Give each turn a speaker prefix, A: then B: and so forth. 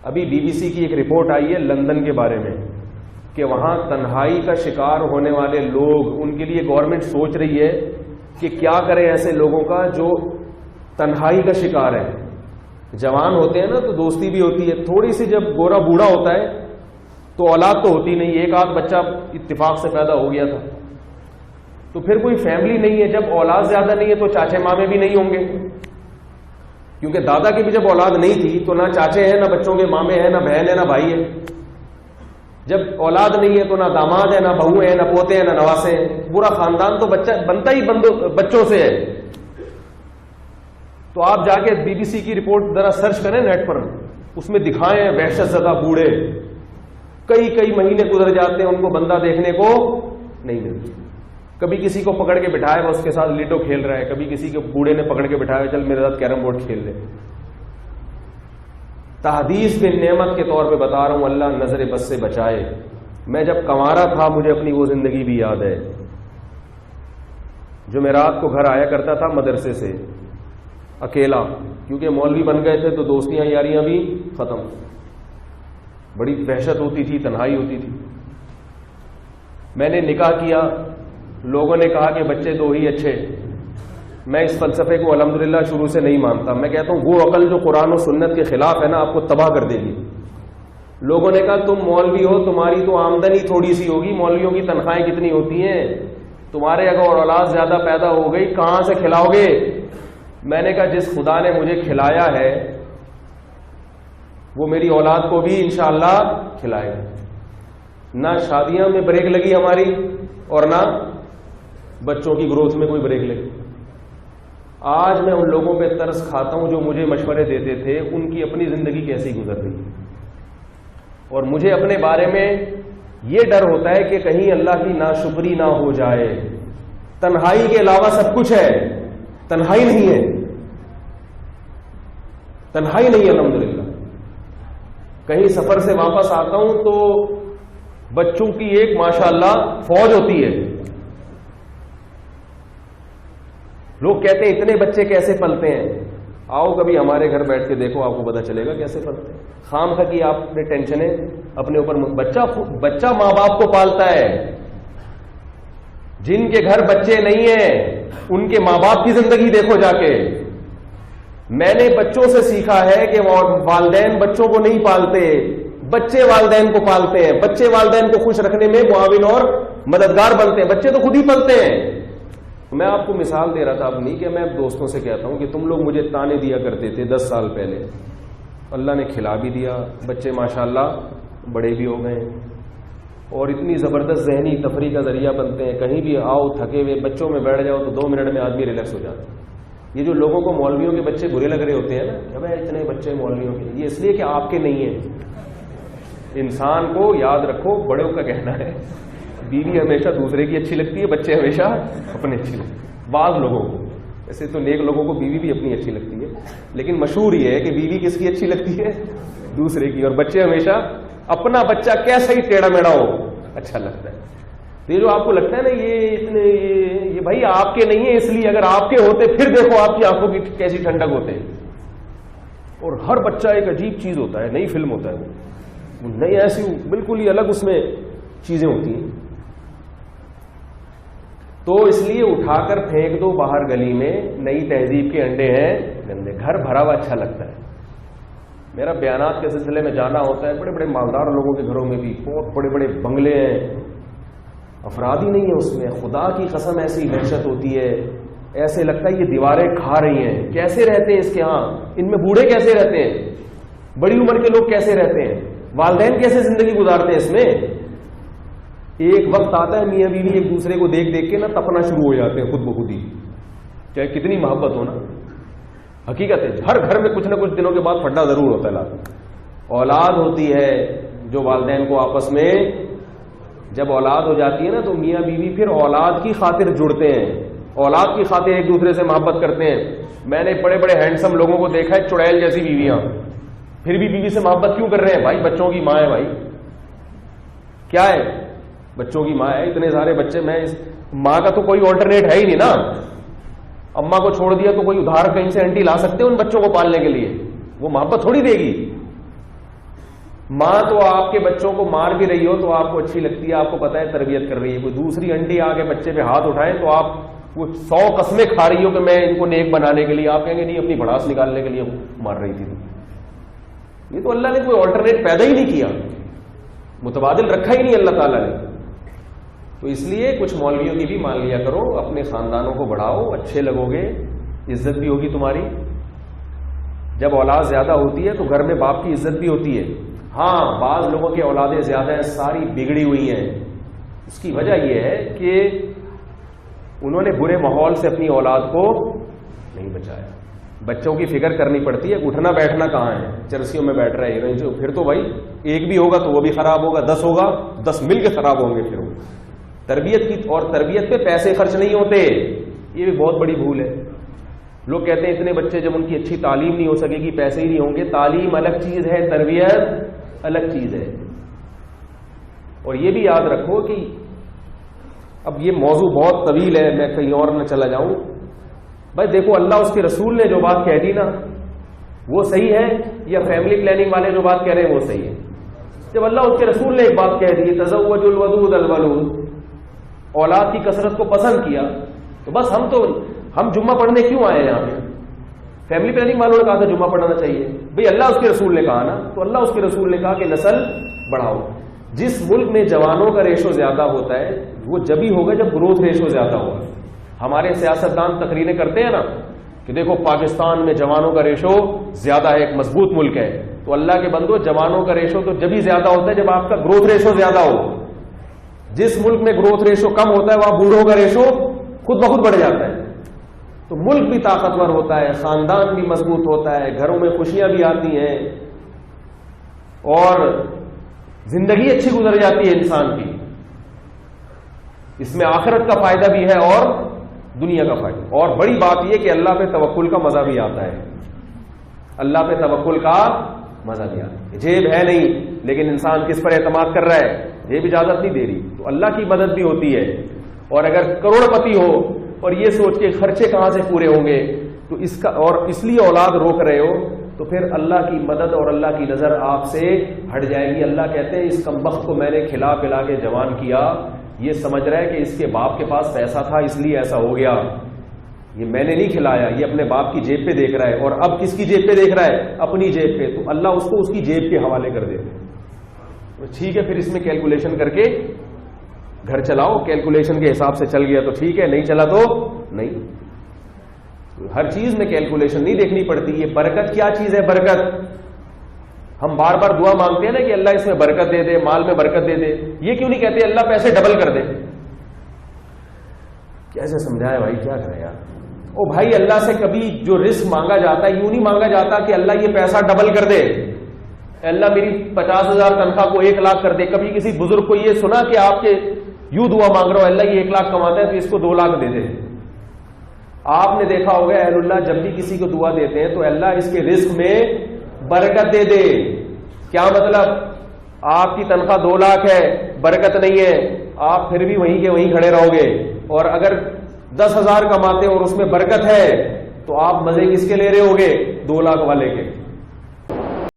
A: ابھی BBC کی ایک رپورٹ آئی ہے لندن کے بارے میں کہ وہاں تنہائی کا شکار ہونے والے لوگ، ان کے لیے گورنمنٹ سوچ رہی ہے کہ کیا کریں ایسے لوگوں کا جو تنہائی کا شکار ہے. جوان ہوتے ہیں نا تو دوستی بھی ہوتی ہے، تھوڑی سی جب گورا بوڑھا ہوتا ہے تو اولاد تو ہوتی نہیں، ایک آدھ بچہ اتفاق سے پیدا ہو گیا تھا تو پھر کوئی فیملی نہیں ہے. جب اولاد زیادہ نہیں ہے تو چاچے مامے بھی نہیں ہوں گے، کیونکہ دادا کی بھی جب اولاد نہیں تھی تو نہ چاچے ہیں، نہ بچوں کے مامے ہیں، نہ بہن ہے، نہ بھائی ہے. جب اولاد نہیں ہے تو نہ داماد ہے، نہ بہو ہے، نہ پوتے ہیں، نہ نواسے ہیں. پورا خاندان تو بچہ بنتا ہی بچوں سے ہے. تو آپ جا کے BBC کی رپورٹ ذرا سرچ کریں نیٹ پر، اس میں دکھائیں وحشت زدہ بوڑھے کئی مہینے گزر جاتے ہیں، ان کو بندہ دیکھنے کو نہیں ملتا. کبھی کسی کو پکڑ کے بٹھایا ہوا اس کے ساتھ لیڈو کھیل رہا ہے، کبھی کسی کو بوڑھے نے پکڑ کے بٹھایا چل میرے ساتھ کیرم بورڈ کھیل لے. تحدیث بن نعمت کے طور پہ بتا رہا ہوں، اللہ نظر بد سے بچائے. میں جب کنوارا تھا مجھے اپنی وہ زندگی بھی یاد ہے جو میں رات کو گھر آیا کرتا تھا مدرسے سے اکیلا، کیونکہ مولوی بن گئے تھے تو دوستیاں یاریاں بھی ختم. بڑی وحشت ہوتی تھی، تنہائی ہوتی تھی. میں نے نکاح کیا، لوگوں نے کہا کہ بچے دو ہی اچھے. میں اس فلسفے کو الحمدللہ شروع سے نہیں مانتا. میں کہتا ہوں وہ عقل جو قرآن و سنت کے خلاف ہے نا آپ کو تباہ کر دے گی. لوگوں نے کہا تم مولوی ہو، تمہاری تو آمدنی تھوڑی سی ہوگی، مولویوں کی تنخواہیں کتنی ہوتی ہیں، تمہارے اگر اولاد زیادہ پیدا ہو گئی کہاں سے کھلاؤ گے. میں نے کہا جس خدا نے مجھے کھلایا ہے وہ میری اولاد کو بھی انشاءاللہ کھلائے گا. نہ شادیاں میں بریک لگی ہماری اور نہ بچوں کی گروتھ میں کوئی بریک لگی. آج میں ان لوگوں پہ ترس کھاتا ہوں جو مجھے مشورے دیتے تھے، ان کی اپنی زندگی کیسی گزر رہی ہے. اور مجھے اپنے بارے میں یہ ڈر ہوتا ہے کہ کہیں اللہ کی ناشکری نہ ہو جائے. تنہائی کے علاوہ سب کچھ ہے، تنہائی نہیں ہے، تنہائی نہیں ہے الحمدللہ. کہیں سفر سے واپس آتا ہوں تو بچوں کی ایک ماشاءاللہ فوج ہوتی ہے. لوگ کہتے ہیں اتنے بچے کیسے پلتے ہیں. آؤ کبھی ہمارے گھر بیٹھ کے دیکھو، آپ کو پتہ چلے گا کیسے پلتے ہیں. خام خواہ کی آپ نے ٹینشنیں اپنے اوپر. بچہ ماں باپ کو پالتا ہے. جن کے گھر بچے نہیں ہیں ان کے ماں باپ کی زندگی دیکھو جا کے. میں نے بچوں سے سیکھا ہے کہ والدین بچوں کو نہیں پالتے، بچے والدین کو پالتے ہیں. بچے والدین کو خوش رکھنے میں معاون اور مددگار بنتے ہیں، بچے تو خود ہی پلتے ہیں. میں آپ کو مثال دے رہا تھا اپنی کہ میں دوستوں سے کہتا ہوں کہ تم لوگ مجھے تانے دیا کرتے تھے 10 سال پہلے، اللہ نے کھلا بھی دیا، بچے ماشاءاللہ بڑے بھی ہو گئے اور اتنی زبردست ذہنی تفریح کا ذریعہ بنتے ہیں. کہیں بھی آؤ تھکے ہوئے بچوں میں بیٹھ جاؤ تو 2 منٹ میں آدمی ریلیکس ہو جاتا ہے. یہ جو لوگوں کو مولویوں کے بچے برے لگ رہے ہوتے ہیں نا کہ بھائی اتنے بچے مولویوں کے، یہ اس لیے کہ آپ کے نہیں ہیں. انسان کو یاد رکھو بڑوں کا کہنا ہے بیوی ہمیشہ دوسرے کی اچھی لگتی ہے، بچے ہمیشہ اپنے اچھی لگتی ہے. بعض لوگوں کو، ایسے تو نیک لوگوں کو بیوی بھی اپنی اچھی لگتی ہے، لیکن مشہور یہ ہے کہ بیوی کس کی اچھی لگتی ہے؟ دوسرے کی. اور بچے ہمیشہ اپنا بچہ کیسا ہی ٹیڑھا میڑا ہو اچھا لگتا ہے. تو یہ جو آپ کو لگتا ہے نا یہ بھائی آپ کے نہیں ہے، اس لیے اگر آپ کے ہوتے پھر دیکھو آپ کی آنکھوں کی کیسی ٹھنڈک ہوتے ہیں. اور ہر بچہ ایک عجیب چیز ہوتا ہے، نئی فلم ہوتا ہے، نئی ایسی بالکل ہی الگ اس میں چیزیں ہوتی ہیں. تو اس لیے اٹھا کر پھینک دو باہر گلی میں، نئی تہذیب کے انڈے ہیں گندے. گھر بھرا ہوا اچھا لگتا ہے. میرا بیانات کے سلسلے میں جانا ہوتا ہے بڑے بڑے مالدار لوگوں کے گھروں میں بھی، بہت بڑے بڑے بنگلے ہیں، افراد ہی نہیں ہے اس میں. خدا کی قسم ایسی وحشت ہوتی ہے، ایسے لگتا ہے یہ دیواریں کھا رہی ہیں. کیسے رہتے ہیں اس کے ہاں؟ ان میں بوڑھے کیسے رہتے ہیں؟ بڑی عمر کے لوگ کیسے رہتے ہیں؟ والدین کیسے زندگی گزارتے ہیں اس میں؟ ایک وقت آتا ہے میاں بیوی ایک دوسرے کو دیکھ دیکھ کے نا تپنا شروع ہو جاتے ہیں خود بخود ہی، چاہے کتنی محبت ہو نا. حقیقت ہے ہر گھر میں کچھ نہ کچھ دنوں کے بعد پھڈا ضرور ہوتا ہے. اولاد ہوتی ہے جو والدین کو آپس میں، جب اولاد ہو جاتی ہے نا تو میاں بیوی پھر اولاد کی خاطر جڑتے ہیں، اولاد کی خاطر ایک دوسرے سے محبت کرتے ہیں. میں نے بڑے بڑے ہینڈسم لوگوں کو دیکھا ہے، چڑیل جیسی بیویاں، پھر بھی بیوی سے محبت کیوں کر رہے ہیں؟ بھائی بچوں کی ماں ہے. بھائی کیا ہے؟ بچوں کی ماں ہے. اتنے سارے بچے، میں اس ماں کا تو کوئی آلٹرنیٹ ہے ہی نہیں نا. اماں کو چھوڑ دیا تو کوئی ادھار کہیں سے انٹی لا سکتے ہیں ان بچوں کو پالنے کے لیے؟ وہ محبت تھوڑی دے گی. ماں تو آپ کے بچوں کو مار بھی رہی ہو تو آپ کو اچھی لگتی ہے, آپ کو پتا ہے تربیت کر رہی ہے. کوئی دوسری انٹی آ کے بچے پہ ہاتھ اٹھائے تو آپ وہ 100 قسمیں کھا رہی ہو کہ میں ان کو نیک بنانے کے لیے, آپ کہیں گے نہیں اپنی بھڑاس نکالنے کے لیے مار رہی تھی. یہ تو اللہ نے کوئی آلٹرنیٹ پیدا ہی نہیں کیا, متبادل رکھا ہی نہیں اللہ تعالیٰ نے. تو اس لیے کچھ مولویوں کی بھی مان لیا کرو, اپنے خاندانوں کو بڑھاؤ, اچھے لگو گے, عزت بھی ہوگی تمہاری. جب اولاد زیادہ ہوتی ہے تو گھر میں باپ کی عزت بھی ہوتی ہے. ہاں بعض لوگوں کی اولادیں زیادہ ہیں, ساری بگڑی ہوئی ہیں. اس کی وجہ یہ ہے کہ انہوں نے برے ماحول سے اپنی اولاد کو نہیں بچایا. بچوں کی فکر کرنی پڑتی ہے, اٹھنا بیٹھنا کہاں ہے, چرسیوں میں بیٹھ رہے ہیں, پھر تو بھائی ایک بھی ہوگا تو وہ بھی خراب ہوگا, 10 ہوگا 10 مل کے خراب ہوں گے. پھر وہ تربیت کی, اور تربیت پہ پیسے خرچ نہیں ہوتے, یہ بھی بہت بڑی بھول ہے. لوگ کہتے ہیں اتنے بچے جب ان کی اچھی تعلیم نہیں ہو سکے گی پیسے ہی نہیں ہوں گے. تعلیم الگ چیز ہے, تربیت الگ چیز ہے. اور یہ بھی یاد رکھو کہ اب یہ موضوع بہت طویل ہے, میں کہیں اور نہ چلا جاؤں. بھائی دیکھو اللہ اس کے رسول نے جو بات کہہ دی نا وہ صحیح ہے, یا فیملی پلاننگ والے جو بات کہہ رہے ہیں وہ صحیح ہے؟ جب اللہ اس کے رسول نے ایک بات کہہ دی, تزوج الودود الولود, اولاد کی کثرت کو پسند کیا, تو بس ہم جمعہ پڑھنے کیوں آئے ہیں یہاں پہ؟ فیملی پلاننگ والوں نے کہا تھا جمعہ پڑھانا چاہیے. بھئی اللہ اس کے رسول نے کہا نا, تو اللہ اس کے رسول نے کہا کہ نسل بڑھاؤ. جس ملک میں جوانوں کا ریشو زیادہ ہوتا ہے وہ جبھی ہوگا جب گروتھ ریشو زیادہ ہوگا. ہمارے سیاستدان تقریریں کرتے ہیں نا کہ دیکھو پاکستان میں جوانوں کا ریشو زیادہ ہے, ایک مضبوط ملک ہے. تو اللہ کے بندو, جوانوں کا ریشو تو جبھی زیادہ ہوتا ہے جب آپ کا گروتھ ریشو زیادہ ہو. جس ملک میں گروتھ ریشو کم ہوتا ہے وہاں بوڑھوں کا ریشو خود بخود بڑھ جاتا ہے. تو ملک بھی طاقتور ہوتا ہے, خاندان بھی مضبوط ہوتا ہے, گھروں میں خوشیاں بھی آتی ہیں, اور زندگی اچھی گزر جاتی ہے انسان کی. اس میں آخرت کا فائدہ بھی ہے اور دنیا کا فائدہ. اور بڑی بات یہ کہ اللہ پہ توکل کا مزہ بھی آتا ہے. اللہ پہ توکل کا مزہ بھی آتا ہے. جیب ہے نہیں لیکن انسان کس پر اعتماد کر رہا ہے, جیب اجازت نہیں دے رہی, تو اللہ کی مدد بھی ہوتی ہے. اور اگر کروڑ پتی ہو اور یہ سوچ کے خرچے کہاں سے پورے ہوں گے, تو اس لیے اولاد روک رہے ہو, تو پھر اللہ کی مدد اور اللہ کی نظر آپ سے ہٹ جائے گی. اللہ کہتے ہیں اس کمبخت کو میں نے کھلا پلا کے جوان کیا, یہ سمجھ رہا ہے کہ اس کے باپ کے پاس پیسہ تھا اس لیے ایسا ہو گیا. یہ میں نے نہیں کھلایا, یہ اپنے باپ کی جیب پہ دیکھ رہا ہے. اور اب کس کی جیب پہ دیکھ رہا ہے؟ اپنی جیب پہ. تو اللہ اس کو اس کی جیب کے حوالے کر دیتے. ٹھیک ہے, پھر اس میں کیلکولیشن کر کے گھر چلاؤ, کیلکولیشن کے حساب سے چل گیا تو ٹھیک ہے, نہیں چلا تو نہیں. ہر چیز میں کیلکولیشن نہیں دیکھنی پڑتی. یہ برکت کیا چیز ہے؟ برکت ہم بار بار دعا مانگتے ہیں نا کہ اللہ اس میں برکت دے دے, مال میں برکت دے دے. یہ کیوں نہیں کہتے اللہ پیسے ڈبل کر دے؟ کیسے سمجھائے بھائی, کیا کریں یار. او بھائی اللہ سے کبھی جو رزق مانگا جاتا ہے یوں نہیں مانگا جاتا کہ اللہ یہ پیسہ ڈبل کر دے, اللہ میری 50,000 تنخواہ کو 1 لاکھ کر دے. کبھی کسی بزرگ کو یہ سنا کہ آپ کے یوں دعا مانگ رہا ہو اللہ یہ 1 لاکھ کماتا ہے تو اس کو 2 لاکھ دے دے. آپ نے دیکھا ہوگا اہل اللہ جب بھی کسی کو دعا دیتے ہیں تو اللہ اس کے رزق میں برکت دے دے. کیا مطلب؟ آپ کی تنخواہ 2 لاکھ ہے, برکت نہیں ہے, آپ پھر بھی وہیں کے وہیں کھڑے رہو گے. اور اگر 10,000 کماتے اور اس میں برکت ہے تو آپ مزے کس کے لے رہے ہوگے؟ 2 لاکھ والے کے.